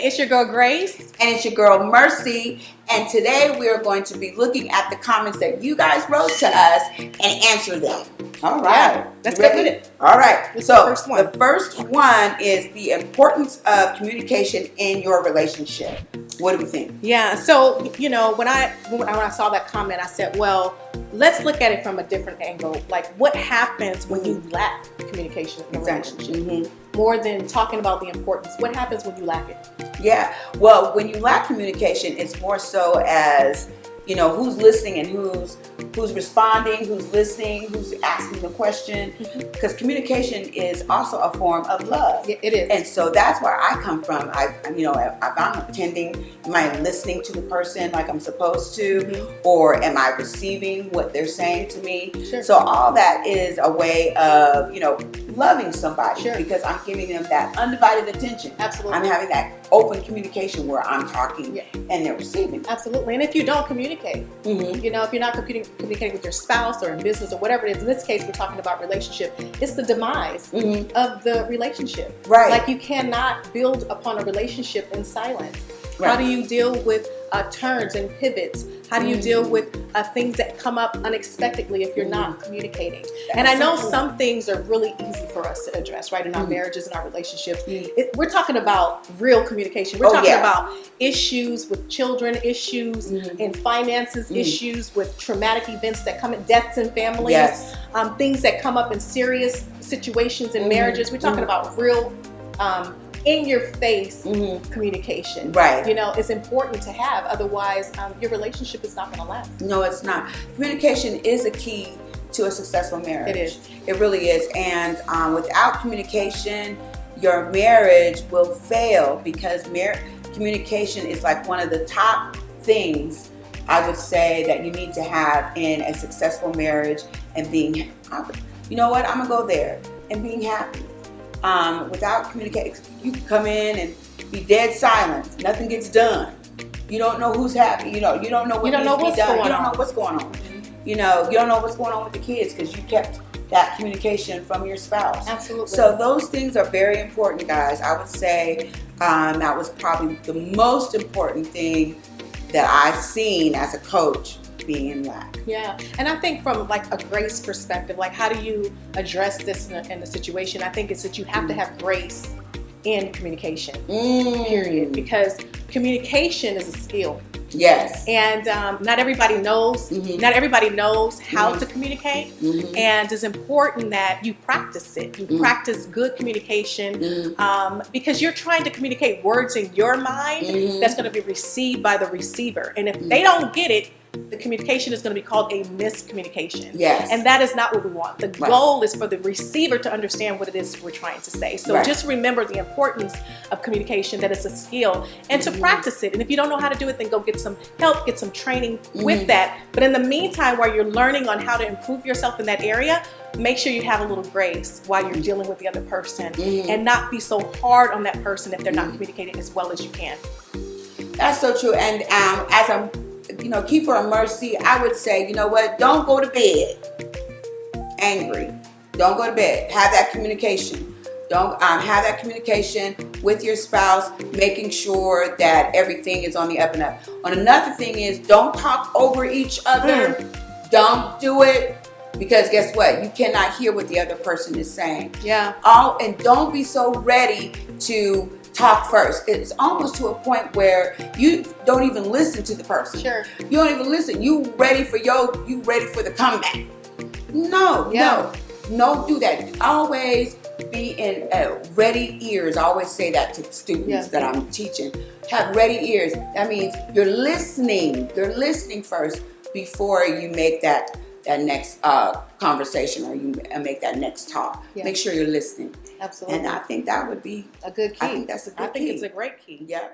it's your girl Grace. And it's your girl Mercy. And today we are going to be looking at the comments that you guys wrote to us and answer them. All right. Yeah, let's get with it. All right. What's So the first one is the importance of communication in your relationship. What do we think? Yeah. So, when I saw that comment, I said, well, let's look at it from a different angle. Like, what happens when you lack communication in a relationship? Mm-hmm. More than talking about the importance. What happens when you lack it? Yeah. Well, when you lack communication, it's more so as, who's listening and who's responding, who's listening, who's asking the question. Because communication is also a form of love. It is. And so that's where I come from. If I'm attending, am I listening to the person like I'm supposed to? Or am I receiving what they're saying to me? Sure. So all that is a way of, loving somebody. Sure. Because I'm giving them that undivided attention. Absolutely. I'm having that open communication where I'm talking and they're receiving. Absolutely. And if you don't communicate, if you're not communicating with your spouse or in business or whatever it is, in this case we're talking about relationship, it's the demise of the relationship. Right. Like, you cannot build upon a relationship in silence. Right. How do you deal with turns and pivots? How do you deal with things that come up unexpectedly if you're not communicating? And I know some things are really easy for us to address, right, in our marriages and our relationships. We're talking about real communication. We're talking about issues with children, issues in finances, issues with traumatic events that come in, deaths in families, things that come up in serious situations in marriages. We're talking about real in your face communication. Right. It's important to have, otherwise your relationship is not going to last. No, it's not. Communication is a key to a successful marriage. It is. It really is. And without communication, your marriage will fail, because communication is like one of the top things I would say that you need to have in a successful marriage, and being, you know what, I'm going to go there, and being happy. Without communication, you can come in and be dead silent. Nothing gets done. You don't know who's happy. You don't know what needs to be done. You don't know what's going on. You don't know what's going on with the kids, because you kept that communication from your spouse. Absolutely. So those things are very important, guys. I would say that was probably the most important thing that I've seen as a coach, being in lack. Yeah, and I think from like a grace perspective, like, how do you address this in a situation? I think it's that you have to have grace in communication, period. Because communication is a skill. Yes. And not everybody knows. Not everybody knows how to communicate, and it's important that you practice it. You practice good communication, because you're trying to communicate words in your mind that's going to be received by the receiver. And if they don't get it, the communication is going to be called a miscommunication. Yes. And that is not what we want. The goal is for the receiver to understand what it is we're trying to say. So just remember the importance of communication, that it's a skill, and to practice it. And if you don't know how to do it, then go get some help, get some training with that. But in the meantime, while you're learning on how to improve yourself in that area, make sure you have a little grace while you're dealing with the other person, and not be so hard on that person if they're not communicating as well as you can. That's so true. And as I'm keeper of mercy, I would say, don't go to bed angry. Don't go to bed. Have that communication. Don't have that communication with your spouse, making sure that everything is on the up and up. And another thing is, don't talk over each other. Don't do it, because guess what? You cannot hear what the other person is saying. Yeah. And don't be so ready to talk first. It's almost to a point where you don't even listen to the person. Sure. You don't even listen. You ready for the comeback. No, do that. Always be in ready ears. I always say that to students that I'm teaching. Have ready ears. That means you're listening. You're listening first before you make that next conversation, or you make that next talk. Make sure you're listening. Absolutely. And I think that would be a good key. I think that's a good key. I think it's a great key. Yeah.